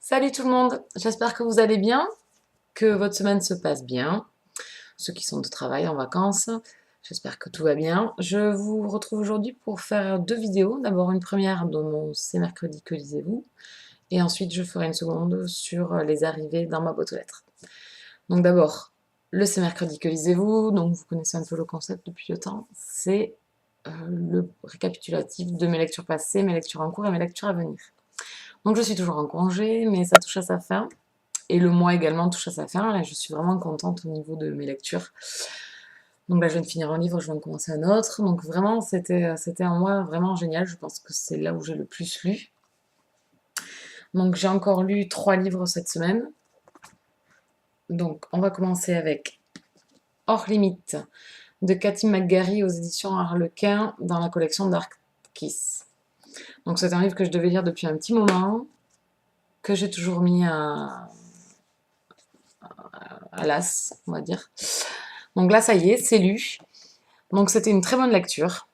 Salut tout le monde, j'espère que vous allez bien, que votre semaine se passe bien. Ceux qui sont de travail en vacances, j'espère que tout va bien. Je vous retrouve aujourd'hui pour faire deux vidéos. D'abord une première de mon C'est mercredi, que lisez-vous? Et ensuite je ferai une seconde sur les arrivées dans ma boîte aux lettres. Donc d'abord, le C'est mercredi, que lisez-vous? Donc vous connaissez un peu le concept depuis le temps. C'est le récapitulatif de mes lectures passées, mes lectures en cours et mes lectures à venir. Donc je suis toujours en congé, mais ça touche à sa fin. Et le mois également touche à sa fin. Là, je suis vraiment contente au niveau de mes lectures. Donc là, je viens de finir un livre, je viens de commencer un autre. Donc vraiment, c'était un mois vraiment génial. Je pense que c'est là où j'ai le plus lu. Donc j'ai encore lu 3 livres cette semaine. Donc on va commencer avec Hors limite de Cathy McGarry aux éditions Harlequin dans la collection Dark Kiss. Donc c'est un livre que je devais lire depuis un petit moment, que j'ai toujours mis à l'as, on va dire. Donc là, ça y est, c'est lu. Donc c'était une très bonne lecture.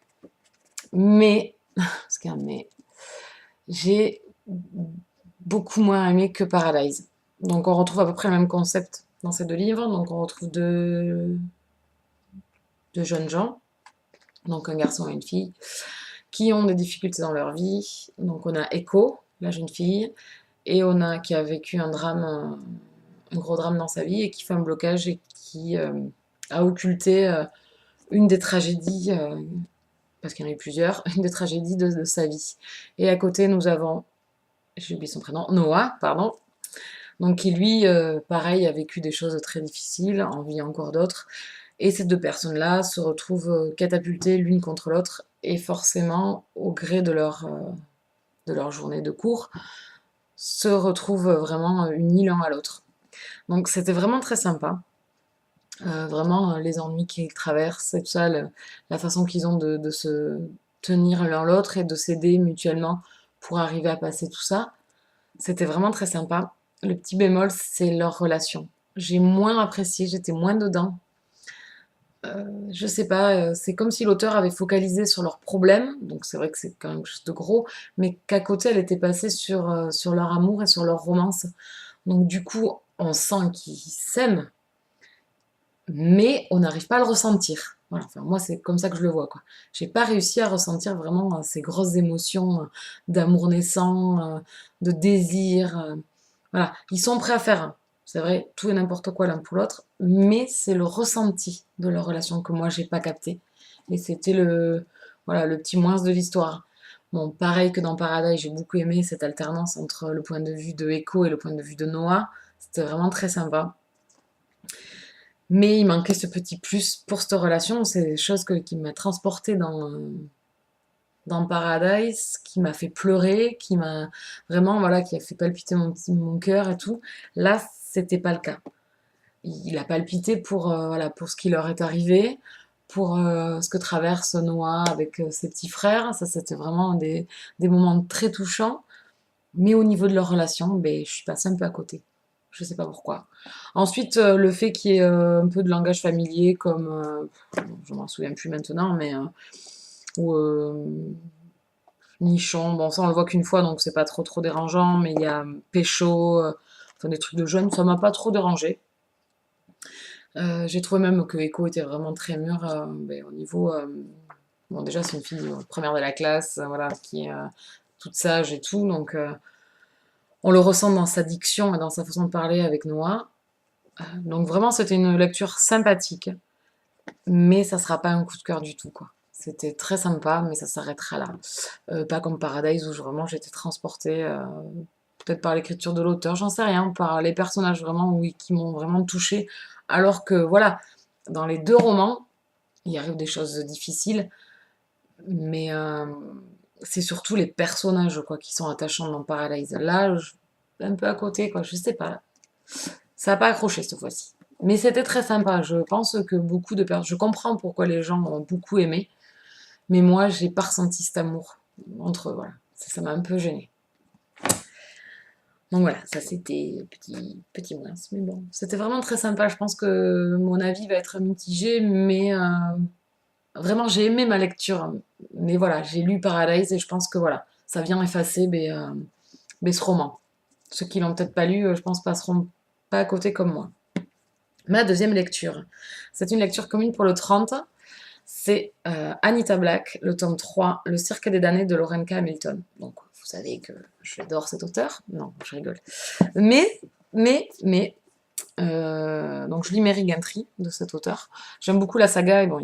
Mais, parce qu'il y a un mais, j'ai beaucoup moins aimé que Paradise. Donc on retrouve à peu près le même concept dans ces deux livres. Donc on retrouve deux jeunes gens, donc un garçon et une fille, qui ont des difficultés dans leur vie. Donc on a Echo, la jeune fille, et on a qui a vécu un drame, un gros drame dans sa vie et qui fait un blocage et qui a occulté une des tragédies, parce qu'il y en a eu plusieurs, une des tragédies de sa vie. Et à côté, nous avons, j'ai oublié son prénom, Noah, pardon, donc qui lui, pareil, a vécu des choses très difficiles, en vit encore d'autres. Et ces deux personnes-là se retrouvent catapultées l'une contre l'autre, et forcément, au gré de leur journée de cours, se retrouvent vraiment unis l'un à l'autre. Donc c'était vraiment très sympa. Vraiment, les ennuis qu'ils traversent et tout ça, la façon qu'ils ont de se tenir l'un l'autre et de s'aider mutuellement pour arriver à passer tout ça. C'était vraiment très sympa. Le petit bémol, c'est leur relation. J'ai moins apprécié, j'étais moins dedans. Je sais pas, c'est comme si l'auteur avait focalisé sur leurs problèmes, donc c'est vrai que c'est quand même quelque chose de gros, mais qu'à côté, elle était passée sur leur amour et sur leur romance. Donc du coup, on sent qu'ils s'aiment, mais on n'arrive pas à le ressentir. Voilà, enfin, moi, c'est comme ça que je le vois, quoi. J'ai pas réussi à ressentir vraiment ces grosses émotions d'amour naissant, de désir. Voilà, ils sont prêts à faire, c'est vrai, tout et n'importe quoi l'un pour l'autre, mais c'est le ressenti de leur relation que moi, j'ai pas capté. Et c'était voilà, le petit moins de l'histoire. Bon, pareil que dans Paradise, j'ai beaucoup aimé cette alternance entre le point de vue de Echo et le point de vue de Noah. C'était vraiment très sympa. Mais il manquait ce petit plus pour cette relation. C'est des choses qui m'a transportée dans Paradise, qui m'a fait pleurer, qui m'a vraiment, voilà, qui a fait palpiter mon cœur et tout. Là, c'était pas le cas. Il a palpité pour, voilà, pour ce qui leur est arrivé, pour ce que traverse Noah avec ses petits frères. Ça, c'était vraiment des moments très touchants. Mais au niveau de leur relation, ben, je suis passée un peu à côté. Je sais pas pourquoi. Ensuite, le fait qu'il y ait un peu de langage familier, comme, je m'en souviens plus maintenant, mais ou nichon. Bon, ça on le voit qu'une fois, donc c'est pas trop dérangeant. Mais il y a pécho, enfin des trucs de jeunes, ça m'a pas trop dérangé. J'ai trouvé même que Echo était vraiment très mûr ben, au niveau. Bon, déjà c'est une fille première de la classe, voilà, qui est toute sage et tout, donc. On le ressent dans sa diction et dans sa façon de parler avec Noah. Donc vraiment, c'était une lecture sympathique, mais ça sera pas un coup de cœur du tout, quoi. C'était très sympa, mais ça s'arrêtera là. Pas comme Paradise où vraiment j'étais transportée, peut-être par l'écriture de l'auteur, j'en sais rien, par les personnages vraiment, oui, qui m'ont vraiment touchée. Alors que voilà, dans les deux romans, il arrive des choses difficiles, mais c'est surtout les personnages quoi qui sont attachants dans Paradise. Là, un peu à côté, quoi, je sais pas. Ça n'a pas accroché cette fois-ci. Mais c'était très sympa. Je pense que beaucoup de personnes. Je comprends pourquoi les gens ont beaucoup aimé. Mais moi, j'ai pas ressenti cet amour entre eux. Voilà. Ça m'a un peu gênée. Donc voilà, ça c'était petit moins. Mais bon, c'était vraiment très sympa. Je pense que mon avis va être mitigé. Mais vraiment, j'ai aimé ma lecture. Mais voilà, j'ai lu Paradise et je pense que voilà, ça vient effacer ce roman. Ceux qui l'ont peut-être pas lu, je pense, passeront pas à côté comme moi. Ma deuxième lecture, c'est une lecture commune pour le 30. C'est Anita Black, le tome 3, Le Cirque des damnés de Lauren K. Hamilton. Donc, vous savez que j'adore cet auteur. Non, je rigole. Mais, donc je lis Mary Gantry de cet auteur. J'aime beaucoup la saga, et bon,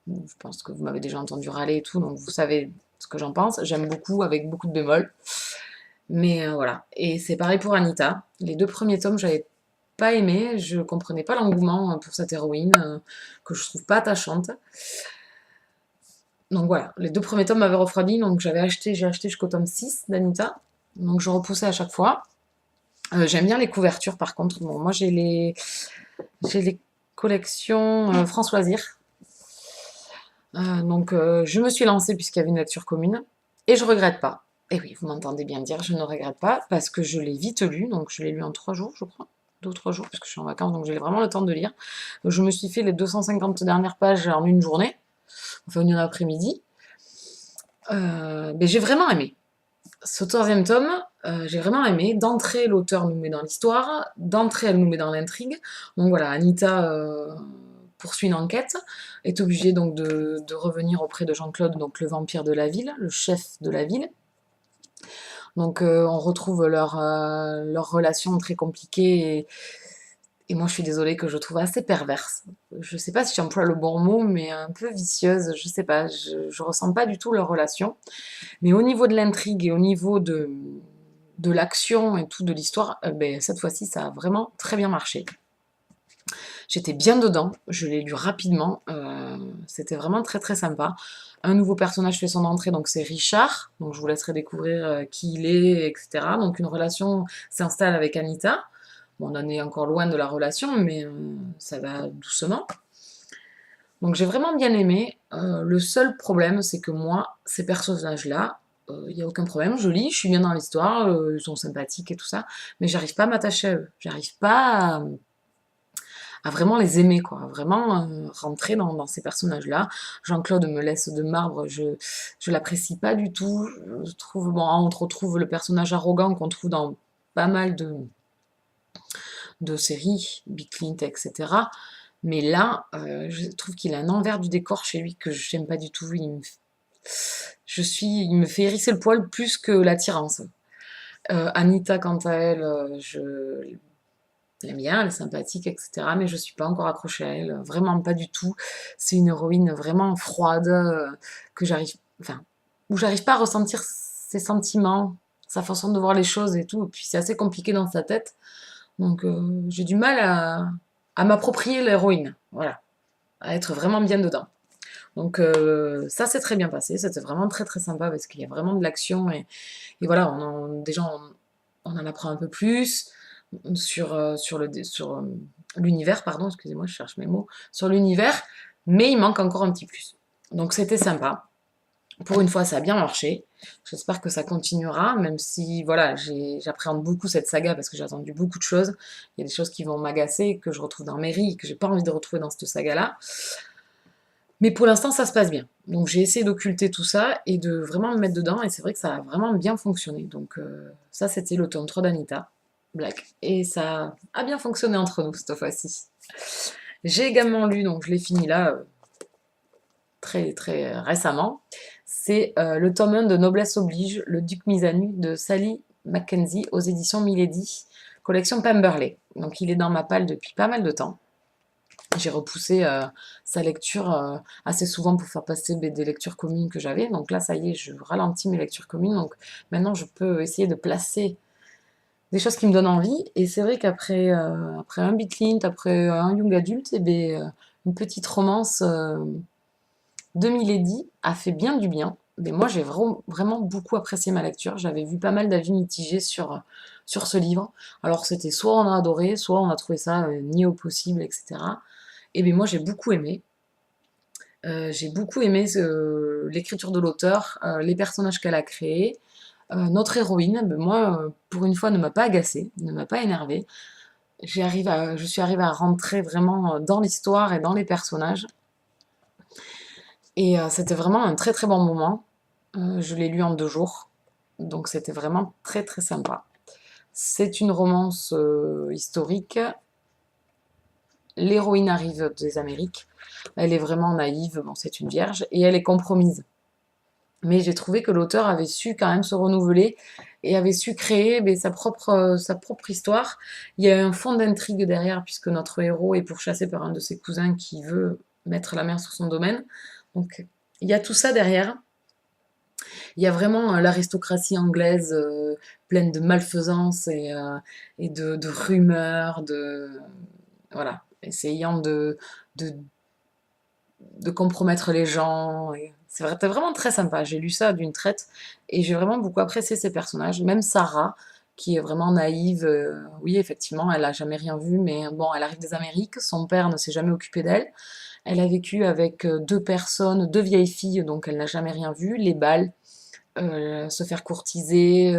je pense que vous m'avez déjà entendu râler et tout, donc vous savez ce que j'en pense. J'aime beaucoup, avec beaucoup de bémols. Mais voilà. Et c'est pareil pour Anita. Les 2 premiers tomes, j'avais pas aimé. Je comprenais pas l'engouement pour cette héroïne, que je trouve pas attachante. Donc voilà, les 2 premiers tomes m'avaient refroidi, donc j'ai acheté jusqu'au tome 6 d'Anita. Donc je repoussais à chaque fois. J'aime bien les couvertures par contre. Bon, moi j'ai les collections France Loisirs. Donc je me suis lancée puisqu'il y avait une lecture commune. Et je regrette pas. Et oui, vous m'entendez bien dire, je ne regrette pas parce que je l'ai vite lu. Donc je l'ai lu en 3 jours, je crois. 2 ou 3 jours, parce que je suis en vacances, donc j'ai vraiment le temps de lire. Donc, je me suis fait les 250 dernières pages en une journée, enfin une après-midi. Mais j'ai vraiment aimé. Ce 3e tome, j'ai vraiment aimé. D'entrée, l'auteur nous met dans l'histoire. D'entrée, elle nous met dans l'intrigue. Donc voilà, Anita poursuit une enquête, est obligée donc de revenir auprès de Jean-Claude, donc le vampire de la ville, le chef de la ville. Donc on retrouve leur relation très compliquée et moi je suis désolée que je trouve assez perverse. Je sais pas si j'emploie le bon mot, mais un peu vicieuse, je sais pas, je ressens pas du tout leur relation. Mais au niveau de l'intrigue et au niveau de l'action et tout de l'histoire, ben, cette fois-ci ça a vraiment très bien marché. J'étais bien dedans, je l'ai lu rapidement, c'était vraiment très très sympa. Un nouveau personnage fait son entrée, donc c'est Richard, donc je vous laisserai découvrir qui il est, etc. Donc une relation s'installe avec Anita. Bon, on en est encore loin de la relation, mais ça va doucement. Donc j'ai vraiment bien aimé. Le seul problème, c'est que moi, ces personnages-là, il n'y a aucun problème, je lis, je suis bien dans l'histoire, ils sont sympathiques et tout ça, mais j'arrive pas à m'attacher à eux. J'arrive pas à vraiment les aimer, quoi, à vraiment rentrer dans ces personnages-là. Jean-Claude me laisse de marbre, je l'apprécie pas du tout. Je trouve, bon, on retrouve le personnage arrogant qu'on trouve dans pas mal de séries, Bill Clinton, etc. Mais là, je trouve qu'il a un envers du décor chez lui que j'aime pas du tout. Il me fait hérisser le poil plus que l'attirance. Anita, quant à elle, je l'aime bien, elle est sympathique, etc. Mais je suis pas encore accrochée à elle, vraiment pas du tout. C'est une héroïne vraiment froide, enfin, où j'arrive pas à ressentir ses sentiments, sa façon de voir les choses et tout. Et puis c'est assez compliqué dans sa tête. Donc j'ai du mal à m'approprier l'héroïne, voilà, à être vraiment bien dedans. Donc ça s'est très bien passé, c'était vraiment très très sympa parce qu'il y a vraiment de l'action et voilà, déjà on en apprend un peu plus sur l'univers, pardon, excusez-moi, je cherche mes mots, sur l'univers, mais il manque encore un petit plus. Donc c'était sympa. Pour une fois, ça a bien marché. J'espère que ça continuera, même si, voilà, j'appréhende beaucoup cette saga parce que j'ai attendu beaucoup de choses. Il y a des choses qui vont m'agacer, que je retrouve dans Mary, que j'ai pas envie de retrouver dans cette saga-là. Mais pour l'instant, ça se passe bien. Donc j'ai essayé d'occulter tout ça et de vraiment me mettre dedans, et c'est vrai que ça a vraiment bien fonctionné. Donc ça, c'était le tome 3 d'Anita Black. Et ça a bien fonctionné entre nous cette fois-ci. J'ai également lu, donc je l'ai fini là, très très récemment. C'est le tome 1 de Noblesse oblige, Le Duc mis à nu de Sally Mackenzie aux éditions Milady, collection Pemberley. Donc il est dans ma palle depuis pas mal de temps. J'ai repoussé sa lecture assez souvent pour faire passer des lectures communes que j'avais. Donc là, ça y est, je ralentis mes lectures communes. Donc maintenant, je peux essayer de placer des choses qui me donnent envie. Et c'est vrai qu'après un Bitlint, après un Young Adult, eh ben, une petite romance de Milady a fait bien du bien. Mais moi, j'ai vraiment beaucoup apprécié ma lecture. J'avais vu pas mal d'avis mitigés sur ce livre. Alors, c'était soit on a adoré, soit on a trouvé ça ni au possible, etc. Et bien moi, j'ai beaucoup aimé. J'ai beaucoup aimé l'écriture de l'auteur, les personnages qu'elle a créés. Notre héroïne, ben moi, pour une fois, ne m'a pas agacée, ne m'a pas énervée. Je suis arrivée à rentrer vraiment dans l'histoire et dans les personnages. Et c'était vraiment un très très bon moment. Je l'ai lu en 2 jours. Donc c'était vraiment très très sympa. C'est une romance historique. L'héroïne arrive des Amériques. Elle est vraiment naïve, bon, c'est une vierge, et elle est compromise. Mais j'ai trouvé que l'auteur avait su quand même se renouveler et avait su créer sa propre histoire. Il y a un fond d'intrigue derrière, puisque notre héros est pourchassé par un de ses cousins qui veut mettre la main sur son domaine. Donc il y a tout ça derrière. Il y a vraiment l'aristocratie anglaise pleine de malfaisance et de rumeurs, voilà, essayant de, de compromettre les gens. C'était vraiment très sympa. J'ai lu ça d'une traite et j'ai vraiment beaucoup apprécié ces personnages. Même Sarah, qui est vraiment naïve. Oui, effectivement, elle n'a jamais rien vu, mais bon, elle arrive des Amériques. Son père ne s'est jamais occupé d'elle. Elle a vécu avec deux personnes, deux vieilles filles, donc elle n'a jamais rien vu. Les balles, se faire courtiser,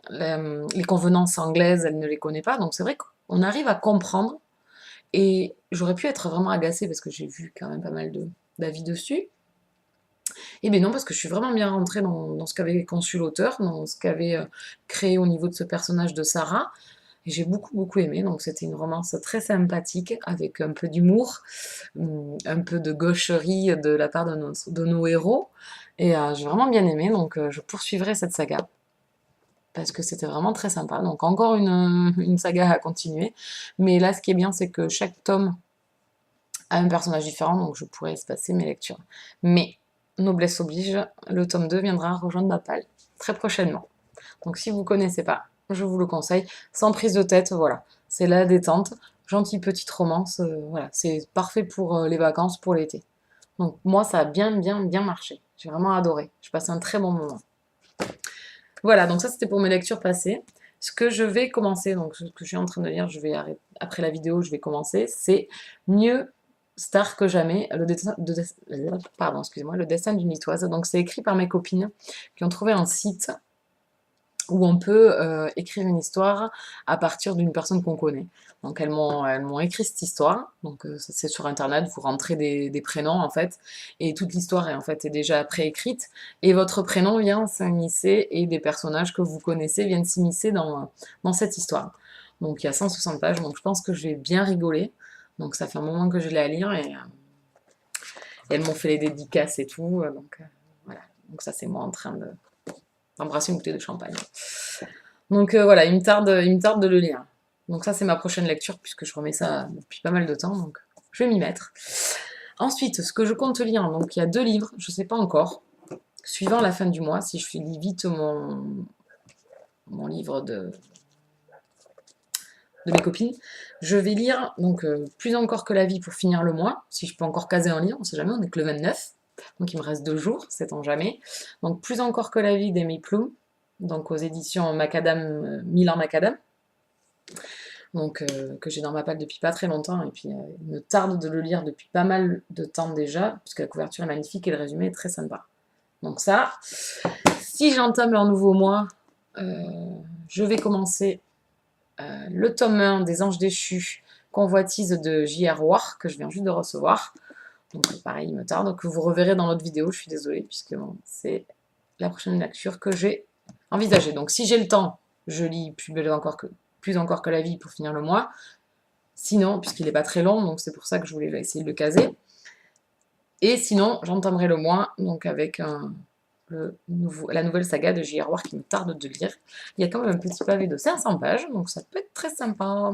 les convenances anglaises, elle ne les connaît pas. Donc c'est vrai qu'on arrive à comprendre. Et j'aurais pu être vraiment agacée parce que j'ai vu quand même pas mal d'avis dessus. Et bien non, parce que je suis vraiment bien rentrée dans ce qu'avait conçu l'auteur, dans ce qu'avait créé au niveau de ce personnage de Sarah. Et j'ai beaucoup, beaucoup aimé. Donc c'était une romance très sympathique, avec un peu d'humour, un peu de gaucherie de la part de nos héros. Et j'ai vraiment bien aimé, donc je poursuivrai cette saga. Parce que c'était vraiment très sympa. Donc encore une saga à continuer. Mais là, ce qui est bien, c'est que chaque tome a un personnage différent, donc je pourrais espacer mes lectures. Mais, noblesse oblige, le tome 2 viendra rejoindre ma palle très prochainement. Donc si vous ne connaissez pas, je vous le conseille, sans prise de tête, voilà. C'est la détente, gentille petite romance, voilà. C'est parfait pour les vacances, pour l'été. Donc moi, ça a bien, bien, bien marché. J'ai vraiment adoré. Je passais un très bon moment. Voilà, donc ça c'était pour mes lectures passées. Ce que je vais commencer, donc ce que je suis en train de lire, je vais arrêter, après la vidéo, je vais commencer, c'est Mieux Star que jamais, pardon, excusez-moi, le destin d'une litoise. Donc c'est écrit par mes copines qui ont trouvé un site où on peut écrire une histoire à partir d'une personne qu'on connaît. Donc elles m'ont écrit cette histoire, donc c'est sur internet, vous rentrez des prénoms en fait, et toute l'histoire est en fait est déjà préécrite, et votre prénom vient s'immiscer, et des personnages que vous connaissez viennent s'immiscer dans cette histoire. Donc il y a 160 pages, donc je pense que je vais bien rigoler, donc ça fait un moment que je l'ai à lire, et elles m'ont fait les dédicaces et tout, donc voilà, donc ça c'est moi en train d'embrasser une bouteille de champagne. Donc voilà, il me tarde de le lire. Donc ça, c'est ma prochaine lecture, puisque je remets ça depuis pas mal de temps, donc je vais m'y mettre. Ensuite, ce que je compte lire, donc il y a 2 livres, je ne sais pas encore, suivant la fin du mois, si je lis vite mon livre de mes copines, je vais lire donc Plus encore que la vie pour finir le mois, si je peux encore caser un livre, on ne sait jamais, on n'est que le 29, donc il me reste 2 jours, sait-on jamais. Donc Plus encore que la vie d'Amy Plum, donc aux éditions Macadam, Milan Macadam, donc que j'ai dans ma palle depuis pas très longtemps, et puis il me tarde de le lire depuis pas mal de temps déjà, puisque la couverture est magnifique et le résumé est très sympa. Donc ça, si j'entame un nouveau mois, je vais commencer le tome 1 des Anges déchus, Convoitise de J.R. War, que je viens juste de recevoir. Donc pareil, il me tarde, que vous reverrez dans l'autre vidéo, je suis désolée, puisque bon, c'est la prochaine lecture que j'ai envisagée. Donc si j'ai le temps, je lis plus encore que la vie pour finir le mois. Sinon, puisqu'il n'est pas très long, donc c'est pour ça que je voulais essayer de le caser. Et sinon, j'entamerai le mois donc avec la nouvelle saga de J.R. War qui me tarde de lire. Il y a quand même un petit pavé de 500 pages, donc ça peut être très sympa.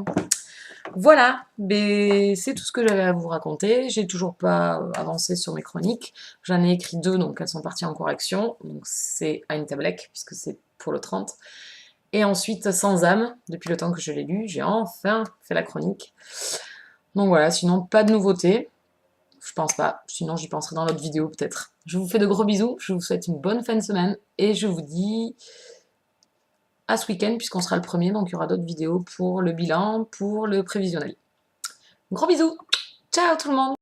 Voilà, c'est tout ce que j'avais à vous raconter. J'ai toujours pas avancé sur mes chroniques. J'en ai écrit 2, donc elles sont parties en correction. Donc c'est Ein Tablek, puisque c'est pour le 30. Et ensuite, Sans âme, depuis le temps que je l'ai lu, j'ai enfin fait la chronique. Donc voilà, sinon pas de nouveautés. Je pense pas, sinon j'y penserai dans l'autre vidéo peut-être. Je vous fais de gros bisous, je vous souhaite une bonne fin de semaine, et je vous dis à ce week-end, puisqu'on sera le premier, donc il y aura d'autres vidéos pour le bilan, pour le prévisionnel. Gros bisous, ciao tout le monde!